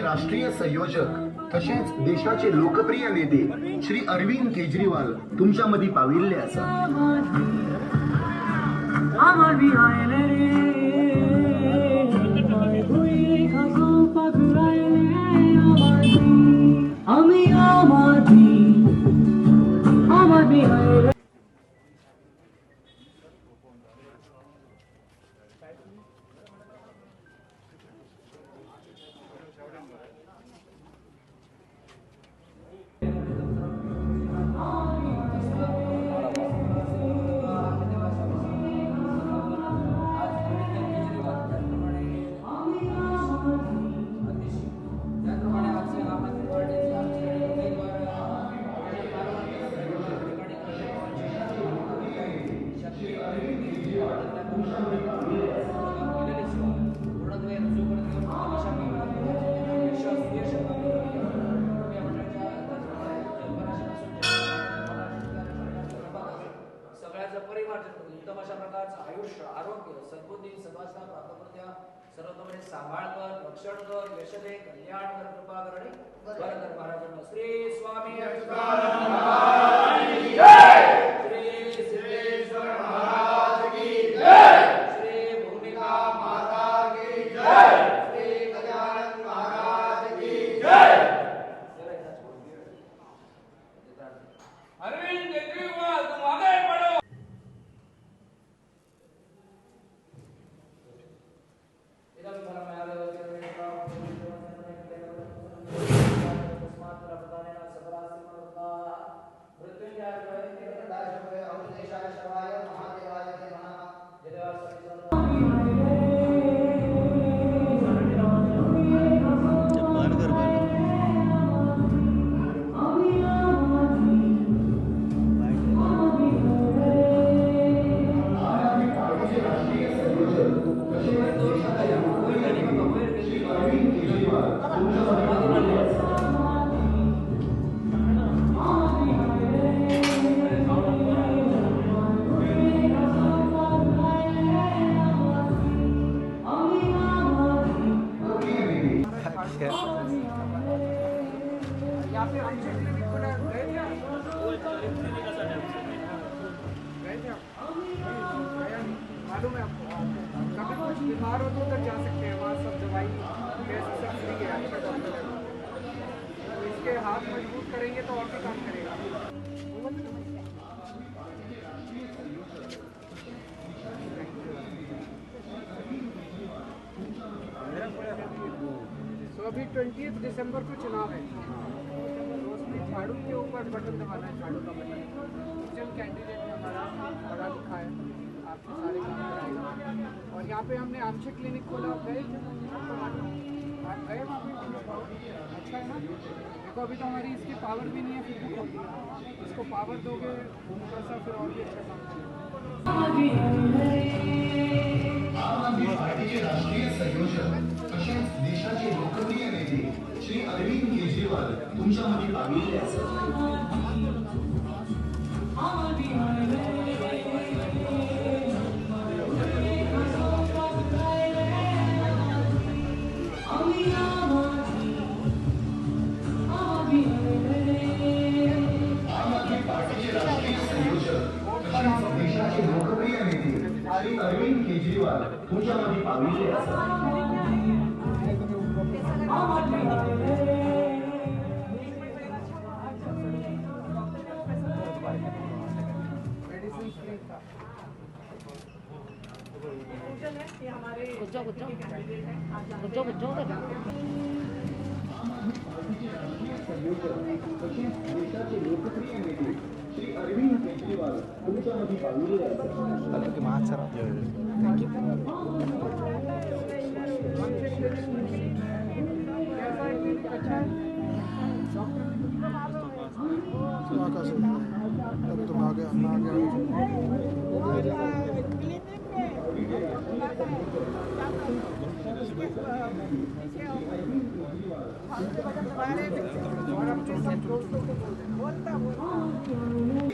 राष्ट्रीय संयोजक तसेच देशाचे लोकप्रिय नेते श्री अरविंद केजरीवाल तुमच्यामध्ये पाविल्ले असा। उत्तम अशा प्रकारचं आयुष्य आरोग्य सद्बुद्धी सद्वासना प्राप्त करून द्या। सर्वतोपरी सांभाळ कर, रक्षण कर, यश दे, कल्याण कर, कृपा कर आणि बर कर महाराजांना। श्री स्वामी विवेकानंद महाराज की जय, श्री सिद्धेश्वर महाराज की जय, श्री भूमिका माता की जय, श्री कल्याण महाराज की जय। अरविंद केजरीवाल तुम आगे बढ़ो। मालूम है आपको, कभी कुछ बीमार हो तो उधर जा सकते हैं, वहाँ सब दवाई सब फ्री है, अच्छा डॉक्टर है। तो इसके हाथ मजबूत करेंगे तो और भी काम करेगा। तो अभी 20 दिसंबर को चुनाव है, तो उसमें झाड़ू के ऊपर बटन दबाना है, झाड़ू का बटन। जन कैंडिडेट हमारा पढ़ा लिखा है, आपके सारे काम कराएगा। और यहाँ पे हमने आमचे क्लिनिक खोला, आप गए आप गए वहाँ पे, अच्छा है ना। देखो अभी तो हमारी इसकी पावर भी नहीं है, फिर भी खोल दिया। इसको पावर दोगे थोड़ा सा, फिर और भी अच्छा काम करेगा। आम आदमी पार्टीचे राष्ट्रीय संयोजक तसेच देशाचे लोकप्रिय नेते श्री अरविंद केजरीवाल तुमच्यामध्ये पाविल्ले असा। देशाचे लोकप्रिय नेते श्री अरविंद केजरीवाल तुमच्यामध्ये पाविल्ले असा। देशाचे लोकप्रिय नेते श्री अरविंद केजरीवाल तुमच्यामध्ये पाविल्ले असा।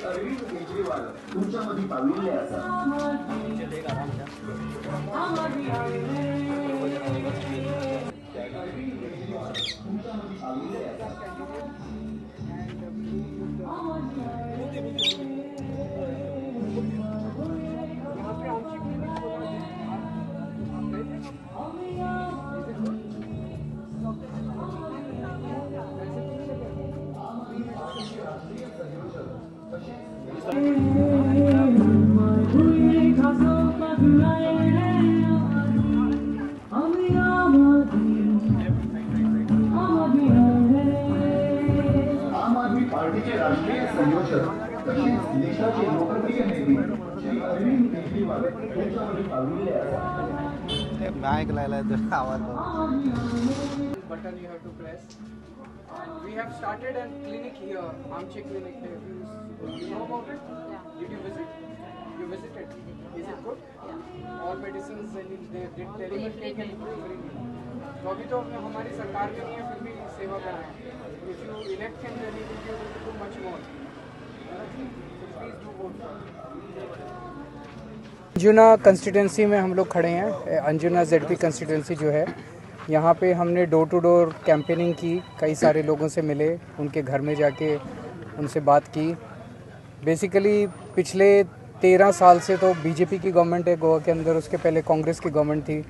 अरविंद केजरीवाल तुमच्यामध्ये पाविल्ले असा। अरविंद केजरीवाल तुमच्यामध्ये आलेले असा यहाँ पे आंशिक क्लिनिक खोला है। आप गए थे? वैसे किस जगह है? आम आदमी पार्टीचे राष्ट्रीय संयोजक तसेच देशाचे लोकप्रिय नेते श्री अरविंद केजरीवाल यांच्यामध्ये पाहिलेले असा Button you have to press. And we have started a clinic here, Amche Clinic. You know about it? Did you visit? You visited? Is it good? All medicines they did telemedicine and free. तो अभी तो हमारी सरकार में नहीं है, फिर भी सेवा कर रहे हैं. If you elect him, then he will be able to do much more. So please do vote for him. Anjuna constituency में हम लोग खड़े हैं. अंजुना ZP कंस्टिट्यूंसी जो है, यहाँ पे हमने डोर टू डोर कैंपेनिंग की. कई सारे लोगों से मिले, उनके घर में जाके उनसे बात की. बेसिकली पिछले 13 साल से तो बीजेपी की गवर्नमेंट है गोवा के अंदर, उसके पहले कांग्रेस की गवर्नमेंट थी.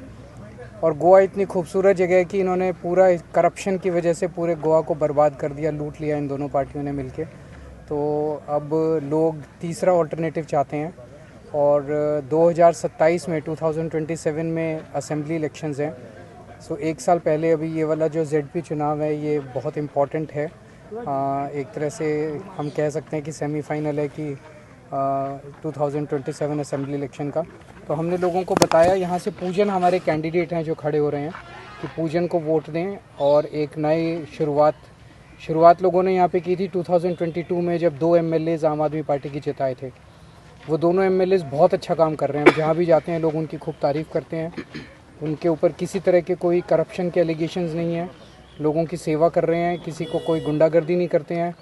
और गोवा इतनी खूबसूरत जगह है कि इन्होंने पूरा करप्शन की वजह से पूरे गोवा को बर्बाद कर दिया, लूट लिया इन दोनों पार्टियों ने मिलके. तो अब लोग तीसरा ऑल्टरनेटिव चाहते हैं. और 2027 में 2027 में असेंबली इलेक्शंस हैं. सो एक साल पहले अभी ये वाला जो ZP चुनाव है ये बहुत इम्पॉर्टेंट है. एक तरह से हम कह सकते हैं कि सेमीफाइनल है कि 2027 असेंबली इलेक्शन का. तो हमने लोगों को बताया, यहाँ से पूजन हमारे कैंडिडेट हैं जो खड़े हो रहे हैं, कि पूजन को वोट दें और एक नई शुरुआत लोगों ने यहाँ पे की थी 2022 में, जब 2 MLAs आम आदमी पार्टी की जिताए थे. वो दोनों MLAs बहुत अच्छा काम कर रहे हैं. जहाँ भी जाते हैं लोग उनकी खूब तारीफ़ करते हैं. उनके ऊपर किसी तरह के कोई करप्शन के एलिगेशंस नहीं हैं. लोगों की सेवा कर रहे हैं, किसी को कोई गुंडागर्दी नहीं करते हैं.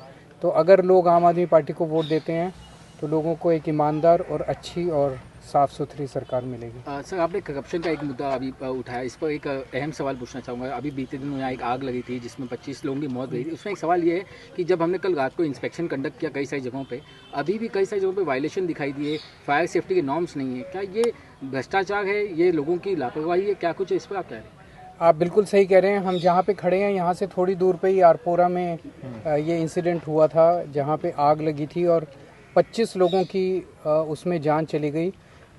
तो अगर लोग आम आदमी पार्टी को वोट देते हैं तो लोगों को एक ईमानदार और अच्छी और साफ़ सुथरी सरकार मिलेगी. सर, आपने करप्शन का एक मुद्दा अभी उठाया, इस पर एक अहम सवाल पूछना चाहूँगा. अभी बीते दिनों यहाँ एक आग लगी थी जिसमें 25 लोगों की मौत हुई थी. उसमें एक सवाल ये है कि जब हमने कल रात को इंस्पेक्शन कंडक्ट किया कई सारी जगहों पे, अभी भी कई सारी जगहों पे वायलेशन दिखाई दिए, फायर सेफ्टी के नॉर्म्स नहीं है. क्या ये भ्रष्टाचार है, ये लोगों की लापरवाही है, क्या कुछ है इस पर आप कह रहे हैं? आप बिल्कुल सही कह रहे हैं. हम जहाँ पे खड़े हैं यहाँ से थोड़ी दूर पे ही आरपोरा में ये इंसिडेंट हुआ था, जहाँ पे आग लगी थी और 25 लोगों की उसमें जान चली गई.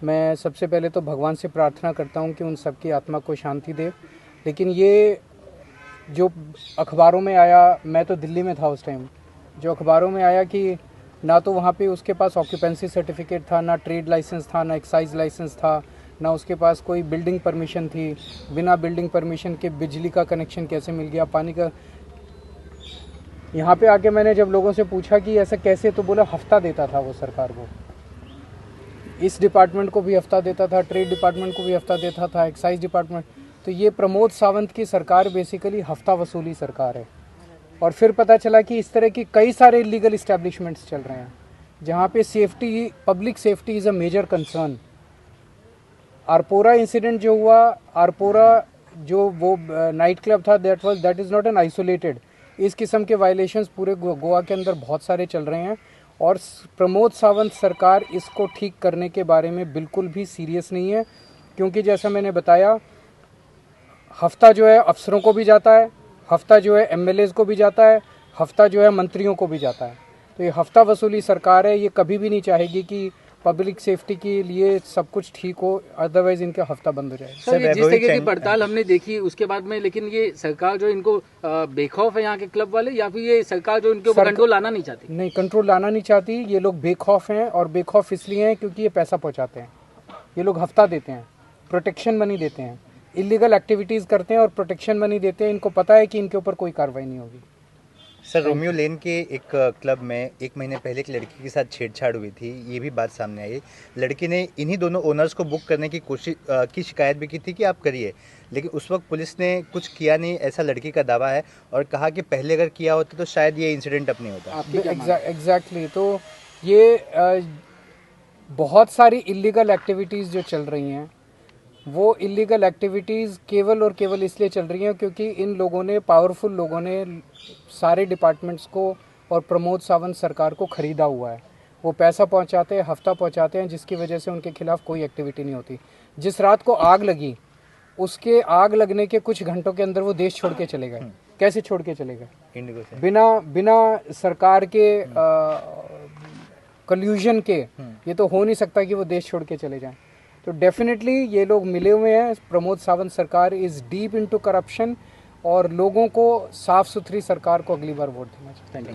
मैं सबसे पहले तो भगवान से प्रार्थना करता हूँ कि उन सबकी आत्मा को शांति दे. लेकिन ये जो अखबारों में आया, मैं तो दिल्ली में था उस टाइम, जो अखबारों में आया कि ना तो वहाँ पे उसके पास ऑक्यूपेंसी सर्टिफिकेट था, ना ट्रेड लाइसेंस था, ना एक्साइज लाइसेंस था, ना उसके पास कोई बिल्डिंग परमिशन थी. बिना बिल्डिंग परमिशन के बिजली का कनेक्शन कैसे मिल गया, पानी का. यहाँ पे आके मैंने जब लोगों से पूछा कि ऐसा कैसे, तो बोला हफ्ता देता था वो सरकार को. इस डिपार्टमेंट को भी हफ्ता देता था, ट्रेड डिपार्टमेंट को भी हफ्ता देता था, एक्साइज डिपार्टमेंट. तो ये प्रमोद सावंत की सरकार बेसिकली हफ्ता वसूली सरकार है. और फिर पता चला कि इस तरह की कई सारे इलीगल इस्टेब्लिशमेंट्स चल रहे हैं जहाँ पे safety, public safety is a major concern. Arpora incident जो हुआ, आरपोरा जो वो नाइट क्लब था, that is not an isolated. इस किस्म के वायलेशंस पूरे गोवा के अंदर बहुत सारे चल रहे हैं. और प्रमोद सावंत सरकार इसको ठीक करने के बारे में बिल्कुल भी सीरियस नहीं है. क्योंकि जैसा मैंने बताया, हफ्ता जो है अफसरों को भी जाता है, हफ्ता जो है MLAs को भी जाता है, हफ्ता जो है मंत्रियों को भी जाता है. तो ये हफ्ता वसूली सरकार है. ये कभी भी नहीं चाहेगी कि पब्लिक सेफ्टी के लिए सब कुछ ठीक हो, अदरवाइज इनका हफ्ता बंद हो जाए. सर, ये जिस तरीके की पड़ताल हमने देखी उसके बाद में, लेकिन ये सरकार जो इनको बेखौफ है यहाँ के क्लब वाले, या फिर ये सरकार जो इनके ऊपर कंट्रोल लाना नहीं चाहती? नहीं, कंट्रोल लाना नहीं चाहती. ये लोग बेखौफ हैं, और बेखौफ इसलिए हैं क्योंकि ये पैसा पहुँचाते हैं. ये लोग हफ्ता देते हैं, प्रोटेक्शन मनी देते हैं, इलीगल एक्टिविटीज़ करते हैं और प्रोटेक्शन मनी देते हैं. इनको पता है कि इनके ऊपर कोई कार्रवाई नहीं होगी. सर, रोमियो लेन के एक क्लब में 1 महीने पहले एक लड़की के साथ छेड़छाड़ हुई थी, ये भी बात सामने आई. लड़की ने इन्हीं दोनों ओनर्स को बुक करने की कोशिश की शिकायत भी की थी कि आप करिए, लेकिन उस वक्त पुलिस ने कुछ किया नहीं, ऐसा लड़की का दावा है. और कहा कि पहले अगर किया होता तो शायद ये इंसिडेंट अब नहीं होता. एग्जैक्टली. तो ये बहुत सारी इलीगल एक्टिविटीज़ जो चल रही हैं, वो इलीगल एक्टिविटीज़ केवल और केवल इसलिए चल रही हैं क्योंकि इन लोगों ने, पावरफुल लोगों ने सारे डिपार्टमेंट्स को और प्रमोद सावंत सरकार को ख़रीदा हुआ है। वो पैसा पहुंचाते हैं, हफ्ता पहुंचाते हैं, जिसकी वजह से उनके खिलाफ कोई एक्टिविटी नहीं होती। जिस रात को आग लगी, उसके आग लगने के कुछ घंटों के अंदर वो देश छोड़ के चले गए। कैसे छोड़ के चले गए? इंडिगो से। बिना सरकार के कल्यूजन के ये तो हो नहीं सकता कि वो देश छोड़ के चले जाएं। तो डेफिनेटली ये लोग मिले हुए हैं। प्रमोद सावंत सरकार इज़ डीप इनटू करप्शन और लोगों को साफ सुथरी सरकार को अगली बार वोट देना चाहिए।